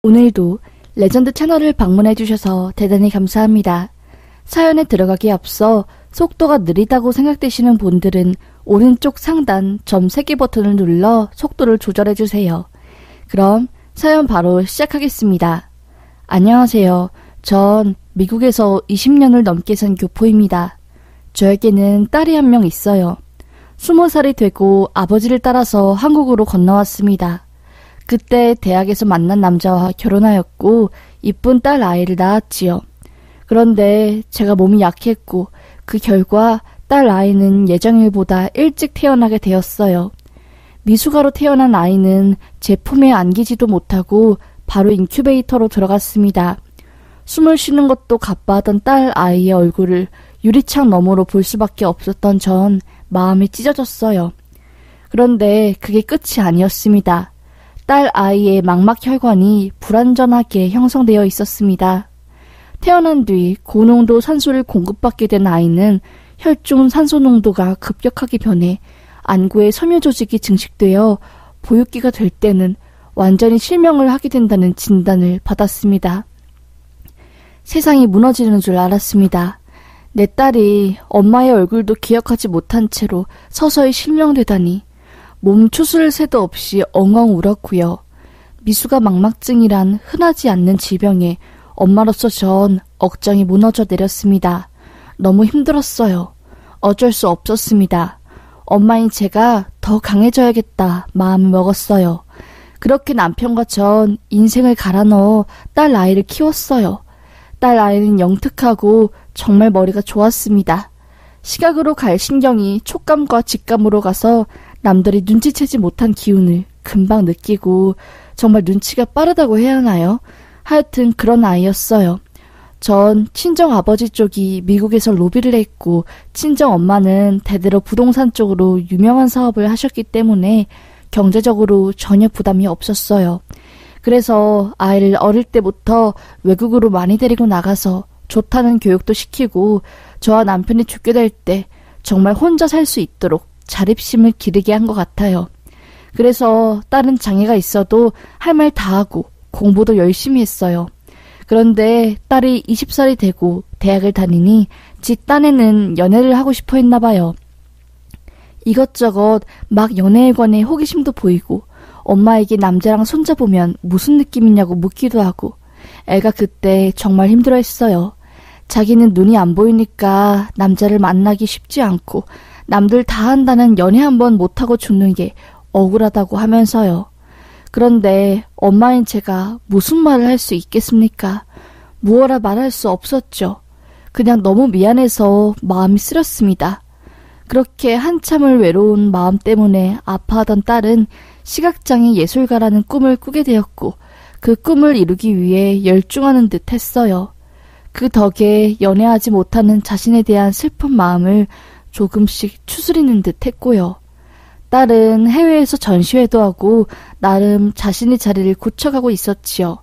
오늘도 레전드 채널을 방문해주셔서 대단히 감사합니다. 사연에 들어가기에 앞서 속도가 느리다고 생각되시는 분들은 오른쪽 상단 점 3개 버튼을 눌러 속도를 조절해주세요. 그럼 사연 바로 시작하겠습니다. 안녕하세요. 전 미국에서 20년을 넘게 산 교포입니다. 저에게는 딸이 한 명 있어요. 20살이 되고 아버지를 따라서 한국으로 건너왔습니다. 그때 대학에서 만난 남자와 결혼하였고 이쁜 딸 아이를 낳았지요. 그런데 제가 몸이 약했고 그 결과 딸 아이는 예정일보다 일찍 태어나게 되었어요. 미숙아로 태어난 아이는 제 품에 안기지도 못하고 바로 인큐베이터로 들어갔습니다. 숨을 쉬는 것도 가빠하던 딸 아이의 얼굴을 유리창 너머로 볼 수밖에 없었던 전 마음이 찢어졌어요. 그런데 그게 끝이 아니었습니다. 딸 아이의 망막혈관이 불완전하게 형성되어 있었습니다. 태어난 뒤 고농도 산소를 공급받게 된 아이는 혈중 산소 농도가 급격하게 변해 안구의 섬유 조직이 증식되어 보육기가 될 때는 완전히 실명을 하게 된다는 진단을 받았습니다. 세상이 무너지는 줄 알았습니다. 내 딸이 엄마의 얼굴도 기억하지 못한 채로 서서히 실명되다니 몸 추스를 새도 없이 엉엉 울었고요. 미숙아 망막증이란 흔하지 않는 질병에 엄마로서 전 억장이 무너져 내렸습니다. 너무 힘들었어요. 어쩔 수 없었습니다. 엄마인 제가 더 강해져야겠다 마음을 먹었어요. 그렇게 남편과 전 인생을 갈아 넣어 딸 아이를 키웠어요. 딸 아이는 영특하고 정말 머리가 좋았습니다. 시각으로 갈 신경이 촉감과 직감으로 가서 남들이 눈치채지 못한 기운을 금방 느끼고 정말 눈치가 빠르다고 해야 하나요? 하여튼 그런 아이였어요. 전 친정 아버지 쪽이 미국에서 로비를 했고 친정 엄마는 대대로 부동산 쪽으로 유명한 사업을 하셨기 때문에 경제적으로 전혀 부담이 없었어요. 그래서 아이를 어릴 때부터 외국으로 많이 데리고 나가서 좋다는 교육도 시키고 저와 남편이 죽게 될 때 정말 혼자 살 수 있도록 자립심을 기르게 한 것 같아요. 그래서 딸은 장애가 있어도 할 말 다 하고 공부도 열심히 했어요. 그런데 딸이 20살이 되고 대학을 다니니 지 딴에는 연애를 하고 싶어 했나 봐요. 이것저것 막 연애에 관해 호기심도 보이고 엄마에게 남자랑 손잡으면 무슨 느낌이냐고 묻기도 하고 애가 그때 정말 힘들어했어요. 자기는 눈이 안 보이니까 남자를 만나기 쉽지 않고 남들 다 한다는 연애 한번 못하고 죽는 게 억울하다고 하면서요. 그런데 엄마인 제가 무슨 말을 할 수 있겠습니까? 무어라 말할 수 없었죠. 그냥 너무 미안해서 마음이 쓰렸습니다. 그렇게 한참을 외로운 마음 때문에 아파하던 딸은 시각장애 예술가라는 꿈을 꾸게 되었고 그 꿈을 이루기 위해 열중하는 듯 했어요. 그 덕에 연애하지 못하는 자신에 대한 슬픈 마음을 조금씩 추스리는 듯 했고요. 딸은 해외에서 전시회도 하고 나름 자신의 자리를 굳혀가고 있었지요.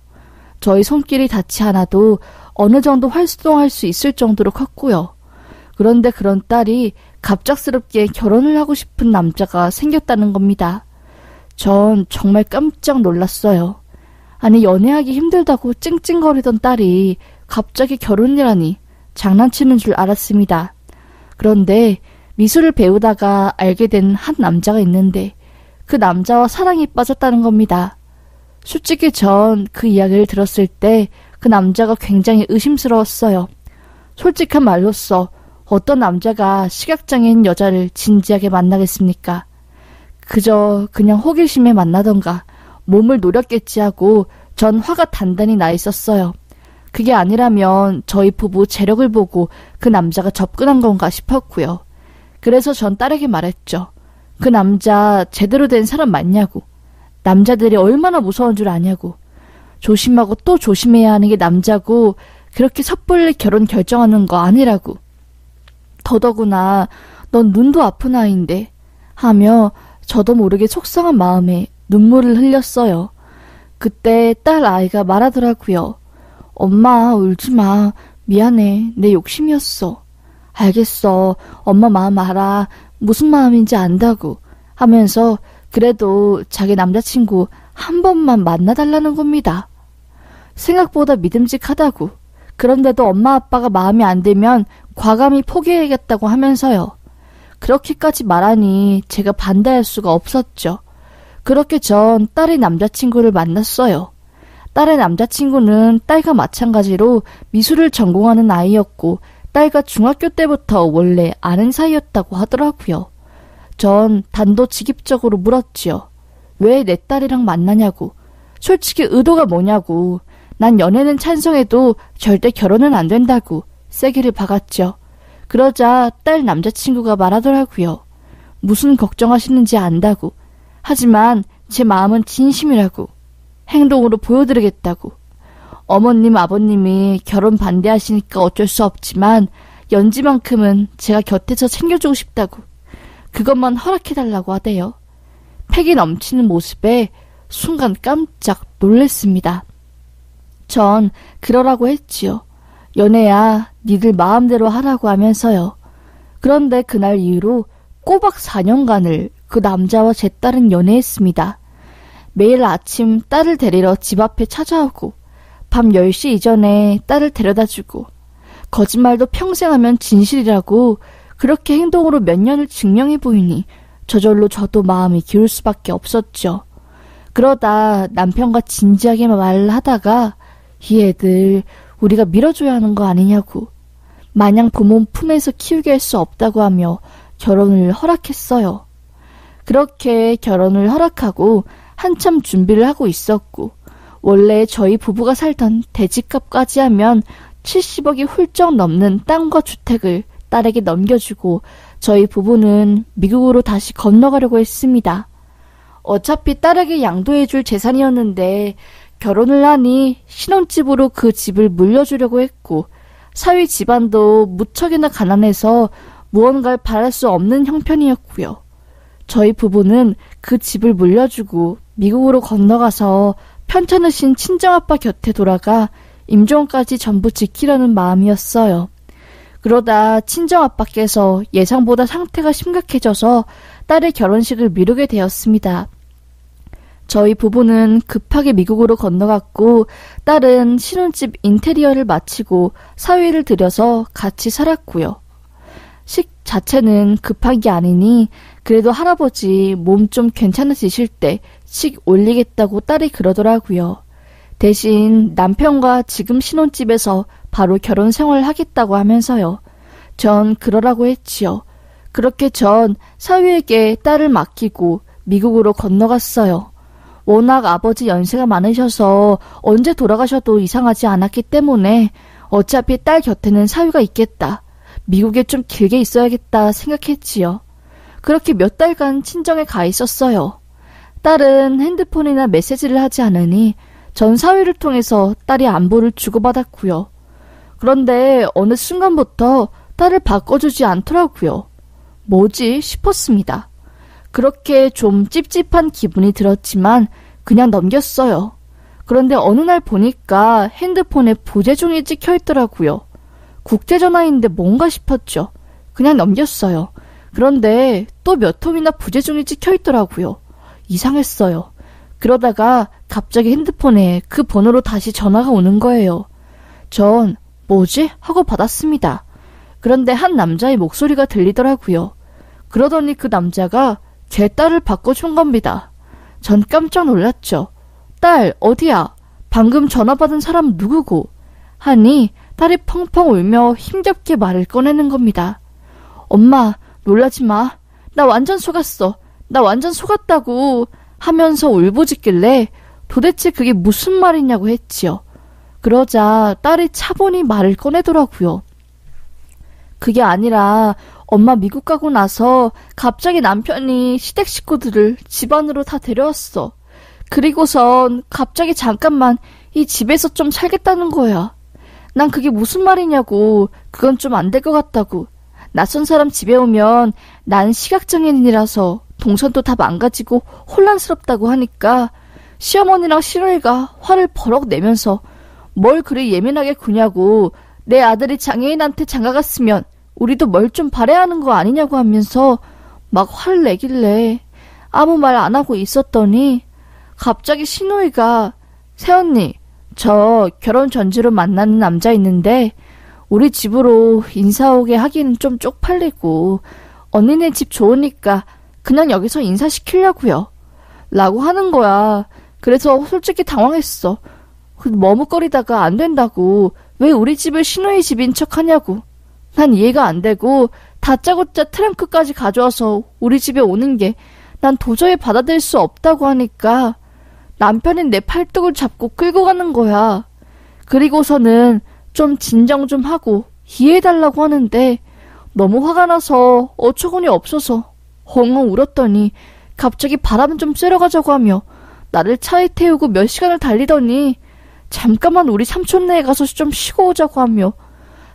저희 손길이 닿지 않아도 어느 정도 활동할 수 있을 정도로 컸고요. 그런데 그런 딸이 갑작스럽게 결혼을 하고 싶은 남자가 생겼다는 겁니다. 전 정말 깜짝 놀랐어요. 아니 연애하기 힘들다고 찡찡거리던 딸이 갑자기 결혼이라니 장난치는 줄 알았습니다. 그런데 미술을 배우다가 알게 된 한 남자가 있는데 그 남자와 사랑에 빠졌다는 겁니다. 솔직히 전 그 이야기를 들었을 때 그 남자가 굉장히 의심스러웠어요. 솔직한 말로써 어떤 남자가 시각장애인 여자를 진지하게 만나겠습니까? 그저 그냥 호기심에 만나던가 몸을 노렸겠지 하고 전 화가 단단히 나 있었어요. 그게 아니라면 저희 부부 재력을 보고 그 남자가 접근한 건가 싶었고요. 그래서 전 딸에게 말했죠. 그 남자 제대로 된 사람 맞냐고. 남자들이 얼마나 무서운 줄 아냐고. 조심하고 또 조심해야 하는 게 남자고 그렇게 섣불리 결혼 결정하는 거 아니라고. 더더구나 넌 눈도 아픈 아이인데 하며 저도 모르게 속상한 마음에 눈물을 흘렸어요. 그때 딸 아이가 말하더라고요. 엄마 울지마. 미안해. 내 욕심이었어. 알겠어. 엄마 마음 알아. 무슨 마음인지 안다고 하면서 그래도 자기 남자친구 한 번만 만나달라는 겁니다. 생각보다 믿음직하다고. 그런데도 엄마 아빠가 마음에 안 들면 과감히 포기해야겠다고 하면서요. 그렇게까지 말하니 제가 반대할 수가 없었죠. 그렇게 전 딸의 남자친구를 만났어요. 딸의 남자친구는 딸과 마찬가지로 미술을 전공하는 아이였고 딸과 중학교 때부터 원래 아는 사이였다고 하더라고요. 전 단도직입적으로 물었지요. 왜 내 딸이랑 만나냐고. 솔직히 의도가 뭐냐고. 난 연애는 찬성해도 절대 결혼은 안 된다고 세게를 박았죠. 그러자 딸 남자친구가 말하더라고요. 무슨 걱정하시는지 안다고. 하지만 제 마음은 진심이라고. 행동으로 보여드리겠다고. 어머님 아버님이 결혼 반대하시니까 어쩔 수 없지만 연지만큼은 제가 곁에서 챙겨주고 싶다고. 그것만 허락해달라고 하대요. 패기 넘치는 모습에 순간 깜짝 놀랐습니다. 전 그러라고 했지요. 연애야 니들 마음대로 하라고 하면서요. 그런데 그날 이후로 꼬박 4년간을 그 남자와 제 딸은 연애했습니다. 매일 아침 딸을 데리러 집 앞에 찾아오고 밤 10시 이전에 딸을 데려다주고 거짓말도 평생 하면 진실이라고 그렇게 행동으로 몇 년을 증명해 보이니 저절로 저도 마음이 기울 수밖에 없었죠. 그러다 남편과 진지하게 말을 하다가 이 애들 우리가 밀어줘야 하는 거 아니냐고 마냥 부모 품에서 키우게 할 수 없다고 하며 결혼을 허락했어요. 그렇게 결혼을 허락하고 한참 준비를 하고 있었고 원래 저희 부부가 살던 대지값까지 하면 70억이 훌쩍 넘는 땅과 주택을 딸에게 넘겨주고 저희 부부는 미국으로 다시 건너가려고 했습니다. 어차피 딸에게 양도해줄 재산이었는데 결혼을 하니 신혼집으로 그 집을 물려주려고 했고 사위 집안도 무척이나 가난해서 무언가를 바랄 수 없는 형편이었고요. 저희 부부는 그 집을 물려주고 미국으로 건너가서 편찮으신 친정아빠 곁에 돌아가 임종까지 전부 지키려는 마음이었어요. 그러다 친정아빠께서 예상보다 상태가 심각해져서 딸의 결혼식을 미루게 되었습니다. 저희 부부는 급하게 미국으로 건너갔고 딸은 신혼집 인테리어를 마치고 사위를 들여서 같이 살았고요. 식 자체는 급한 게 아니니 그래도 할아버지 몸 좀 괜찮아지실 때 식 올리겠다고 딸이 그러더라고요. 대신 남편과 지금 신혼집에서 바로 결혼 생활을 하겠다고 하면서요. 전 그러라고 했지요. 그렇게 전 사위에게 딸을 맡기고 미국으로 건너갔어요. 워낙 아버지 연세가 많으셔서 언제 돌아가셔도 이상하지 않았기 때문에 어차피 딸 곁에는 사위가 있겠다. 미국에 좀 길게 있어야겠다 생각했지요. 그렇게 몇 달간 친정에 가 있었어요. 딸은 핸드폰이나 메시지를 하지 않으니 전 사위를 통해서 딸이 안부를 주고받았고요. 그런데 어느 순간부터 딸을 바꿔주지 않더라고요. 뭐지 싶었습니다. 그렇게 좀 찝찝한 기분이 들었지만 그냥 넘겼어요. 그런데 어느 날 보니까 핸드폰에 부재중이 찍혀있더라고요. 국제전화인데 뭔가 싶었죠. 그냥 넘겼어요. 그런데 또 몇 통이나 부재중이 찍혀있더라고요. 이상했어요. 그러다가 갑자기 핸드폰에 그 번호로 다시 전화가 오는 거예요. 전 뭐지? 하고 받았습니다. 그런데 한 남자의 목소리가 들리더라고요. 그러더니 그 남자가 제 딸을 바꿔준 겁니다. 전 깜짝 놀랐죠. 딸 어디야? 방금 전화 받은 사람 누구고? 하니 딸이 펑펑 울며 힘겹게 말을 꺼내는 겁니다. 엄마 놀라지 마. 나 완전 속았어. 나 완전 속았다고 하면서 울부짖길래 도대체 그게 무슨 말이냐고 했지요. 그러자 딸이 차분히 말을 꺼내더라고요. 그게 아니라 엄마 미국 가고 나서 갑자기 남편이 시댁 식구들을 집 안으로 다 데려왔어. 그리고선 갑자기 잠깐만 이 집에서 좀 살겠다는 거야. 난 그게 무슨 말이냐고. 그건 좀 안 될 것 같다고. 낯선 사람 집에 오면 난 시각장애인이라서 동선도 다 망가지고 혼란스럽다고 하니까 시어머니랑 시어머니가 화를 버럭 내면서 뭘 그리 예민하게 구냐고. 내 아들이 장애인한테 장가갔으면 우리도 뭘 좀 바라야 하는 거 아니냐고 하면서 막 화를 내길래 아무 말 안 하고 있었더니 갑자기 시누이가 새언니 저 결혼 전지로 만나는 남자 있는데 우리 집으로 인사 오게 하기는 좀 쪽팔리고 언니네 집 좋으니까 그냥 여기서 인사시키려고요. 라고 하는 거야. 그래서 솔직히 당황했어. 머뭇거리다가 안 된다고 왜 우리 집을 시누이 집인 척 하냐고. 난 이해가 안 되고 다짜고짜 트렁크까지 가져와서 우리 집에 오는 게 난 도저히 받아들일 수 없다고 하니까 남편이 내 팔뚝을 잡고 끌고 가는 거야. 그리고서는 좀 진정 좀 하고 이해해달라고 하는데 너무 화가 나서 어처구니 없어서 엉엉 울었더니 갑자기 바람 좀 쐬러 가자고 하며 나를 차에 태우고 몇 시간을 달리더니 잠깐만 우리 삼촌네에 가서 좀 쉬고 오자고 하며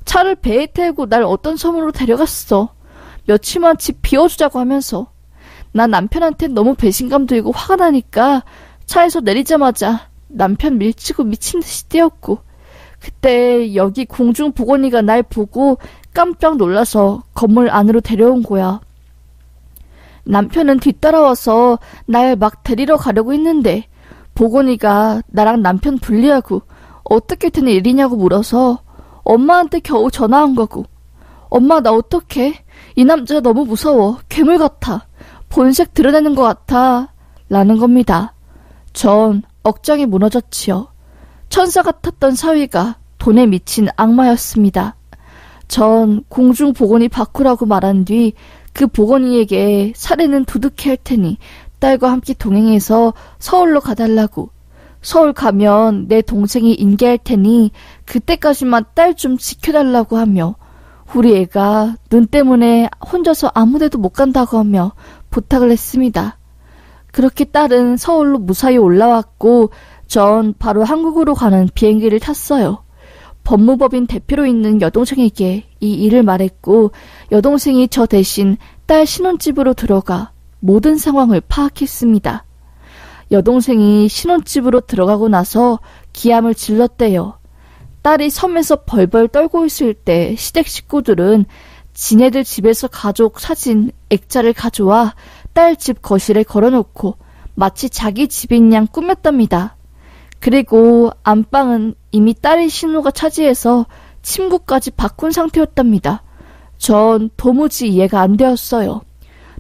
차를 배에 태우고 날 어떤 섬으로 데려갔어. 며칠만 집 비워주자고 하면서 난 남편한테 너무 배신감 들고 화가 나니까 차에서 내리자마자 남편 밀치고 미친 듯이 뛰었고 그때 여기 공중보건이가 날 보고 깜짝 놀라서 건물 안으로 데려온 거야. 남편은 뒤따라와서 날 막 데리러 가려고 했는데 보건이가 나랑 남편 분리하고 어떻게 된 일이냐고 물어서 엄마한테 겨우 전화한 거고 엄마 나 어떡해? 이 남자 너무 무서워. 괴물 같아. 본색 드러내는 것 같아. 라는 겁니다. 전 억장이 무너졌지요. 천사 같았던 사위가 돈에 미친 악마였습니다. 전 공중보건이 바꾸라고 말한 뒤 그 보건이에게 사례는 두둑히 할 테니 딸과 함께 동행해서 서울로 가달라고. 서울 가면 내 동생이 인계할 테니 그때까지만 딸 좀 지켜달라고 하며 우리 애가 눈 때문에 혼자서 아무데도 못 간다고 하며 부탁을 했습니다. 그렇게 딸은 서울로 무사히 올라왔고 전 바로 한국으로 가는 비행기를 탔어요. 법무법인 대표로 있는 여동생에게 이 일을 말했고 여동생이 저 대신 딸 신혼집으로 들어가 모든 상황을 파악했습니다. 여동생이 신혼집으로 들어가고 나서 기함을 질렀대요. 딸이 섬에서 벌벌 떨고 있을 때 시댁 식구들은 지네들 집에서 가족 사진 액자를 가져와 딸 집 거실에 걸어놓고 마치 자기 집인 양 꾸몄답니다. 그리고 안방은 이미 딸의 신우가 차지해서 침구까지 바꾼 상태였답니다. 전 도무지 이해가 안 되었어요.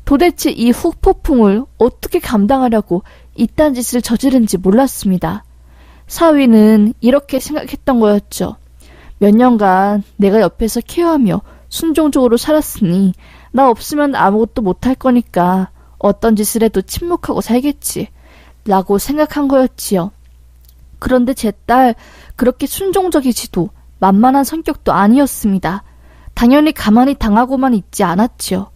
도대체 이 후폭풍을 어떻게 감당하려고 이딴 짓을 저지른지 몰랐습니다. 사위는 이렇게 생각했던 거였죠. 몇 년간 내가 옆에서 케어하며 순종적으로 살았으니 나 없으면 아무것도 못할 거니까 어떤 짓을 해도 침묵하고 살겠지 라고 생각한 거였지요. 그런데 제 딸 그렇게 순종적이지도 만만한 성격도 아니었습니다. 당연히 가만히 당하고만 있지 않았지요.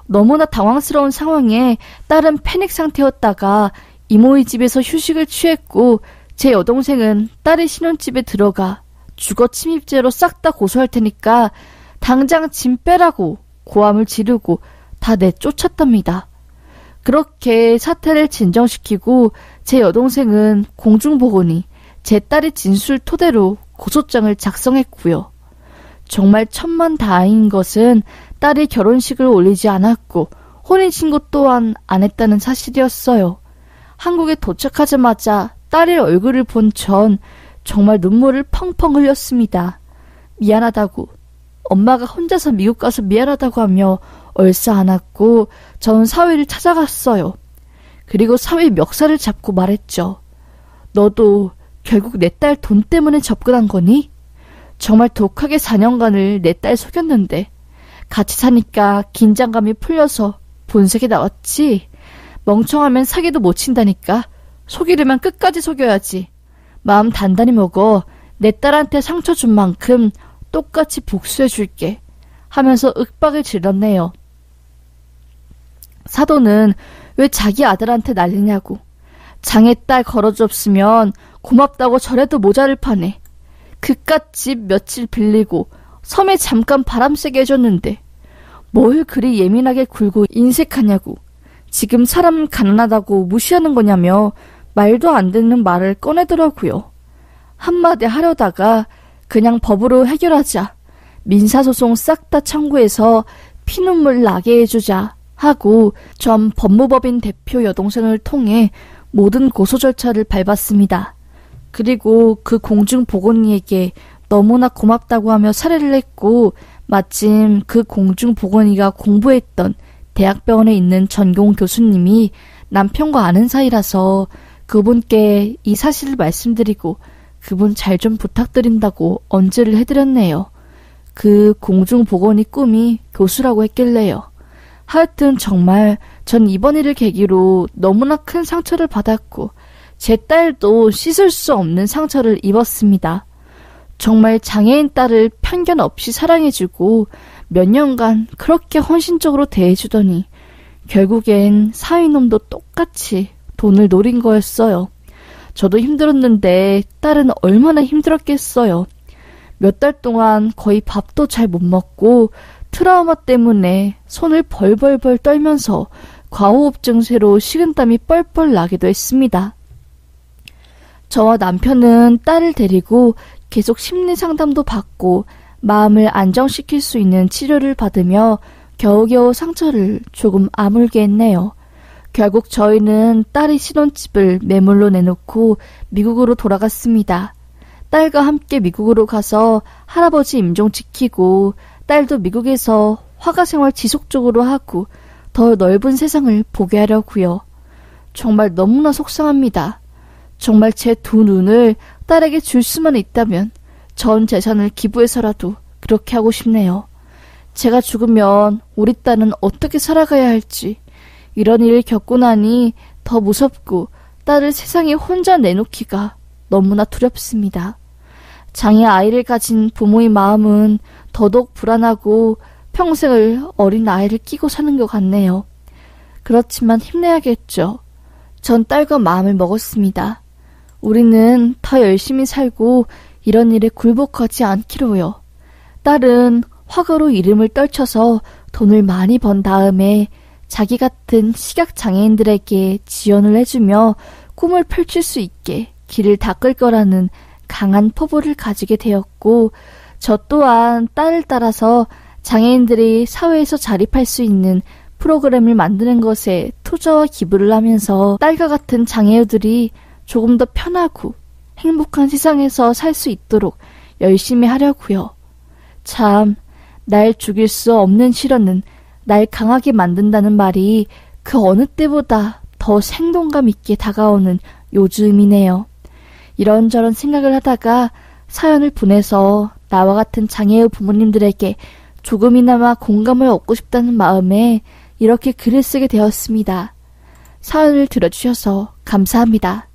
너무나 당황스러운 상황에 딸은 패닉 상태였다가 이모의 집에서 휴식을 취했고 제 여동생은 딸의 신혼집에 들어가 주거 침입죄로 싹 다 고소할 테니까 당장 짐 빼라고 고함을 지르고 다 내쫓았답니다. 그렇게 사태를 진정시키고 제 여동생은 공중보건이 제 딸의 진술 토대로 고소장을 작성했고요. 정말 천만다행인 것은 딸이 결혼식을 올리지 않았고 혼인신고 또한 안 했다는 사실이었어요. 한국에 도착하자마자 딸의 얼굴을 본 전 정말 눈물을 펑펑 흘렸습니다. 미안하다고, 엄마가 혼자서 미국 가서 미안하다고 하며 얼싸 안았고 전 사위를 찾아갔어요. 그리고 사위 멱살을 잡고 말했죠. 너도 결국 내 딸 돈 때문에 접근한 거니? 정말 독하게 4년간을 내 딸 속였는데 같이 사니까 긴장감이 풀려서 본색이 나왔지. 멍청하면 사기도 못 친다니까. 속이려면 끝까지 속여야지. 마음 단단히 먹어. 내 딸한테 상처 준 만큼 똑같이 복수해줄게. 하면서 윽박을 질렀네요. 사돈은 왜 자기 아들한테 난리냐고. 장애 딸 걸어줬으면 고맙다고 저래도 모자를 파네. 그깟 집 며칠 빌리고 섬에 잠깐 바람 쐬게 해줬는데 뭘 그리 예민하게 굴고 인색하냐고. 지금 사람 가난하다고 무시하는 거냐며 말도 안 되는 말을 꺼내더라고요. 한마디 하려다가 그냥 법으로 해결하자. 민사소송 싹 다 청구해서 피눈물 나게 해주자 하고 전 법무법인 대표 여동생을 통해 모든 고소 절차를 밟았습니다. 그리고 그 공중보건이에게 너무나 고맙다고 하며 사례를 했고, 마침 그 공중보건이가 공부했던 대학병원에 있는 전공 교수님이 남편과 아는 사이라서 그분께 이 사실을 말씀드리고 그분 잘 좀 부탁드린다고 언제를 해드렸네요. 그 공중보건이 꿈이 교수라고 했길래요. 하여튼 정말 전 이번 일을 계기로 너무나 큰 상처를 받았고 제 딸도 씻을 수 없는 상처를 입었습니다. 정말 장애인 딸을 편견 없이 사랑해주고 몇 년간 그렇게 헌신적으로 대해주더니 결국엔 사위놈도 똑같이 돈을 노린 거였어요. 저도 힘들었는데 딸은 얼마나 힘들었겠어요. 몇 달 동안 거의 밥도 잘 못 먹고 트라우마 때문에 손을 벌벌벌 떨면서 과호흡 증세로 식은땀이 뻘뻘 나기도 했습니다. 저와 남편은 딸을 데리고 계속 심리 상담도 받고 마음을 안정시킬 수 있는 치료를 받으며 겨우겨우 상처를 조금 아물게 했네요. 결국 저희는 딸이 신혼집을 매물로 내놓고 미국으로 돌아갔습니다. 딸과 함께 미국으로 가서 할아버지 임종 지키고 딸도 미국에서 화가 생활 지속적으로 하고 더 넓은 세상을 보게 하려고요. 정말 너무나 속상합니다. 정말 제 두 눈을 딸에게 줄 수만 있다면 전 재산을 기부해서라도 그렇게 하고 싶네요. 제가 죽으면 우리 딸은 어떻게 살아가야 할지 이런 일을 겪고 나니 더 무섭고 딸을 세상에 혼자 내놓기가 너무나 두렵습니다. 장애 아이를 가진 부모의 마음은 더더욱 불안하고 평생을 어린 아이를 끼고 사는 것 같네요. 그렇지만 힘내야겠죠. 전 딸과 마음을 먹었습니다. 우리는 더 열심히 살고 이런 일에 굴복하지 않기로요. 딸은 화가로 이름을 떨쳐서 돈을 많이 번 다음에 자기 같은 시각장애인들에게 지원을 해주며 꿈을 펼칠 수 있게 길을 닦을 거라는 강한 포부를 가지게 되었고, 저 또한 딸을 따라서 장애인들이 사회에서 자립할 수 있는 프로그램을 만드는 것에 투자와 기부를 하면서 딸과 같은 장애우들이 조금 더 편하고 행복한 세상에서 살 수 있도록 열심히 하려고요. 참, 날 죽일 수 없는 시련은 날 강하게 만든다는 말이 그 어느 때보다 더 생동감 있게 다가오는 요즘이네요. 이런저런 생각을 하다가 사연을 보내서 나와 같은 장애의 부모님들에게 조금이나마 공감을 얻고 싶다는 마음에 이렇게 글을 쓰게 되었습니다. 사연을 들어주셔서 감사합니다.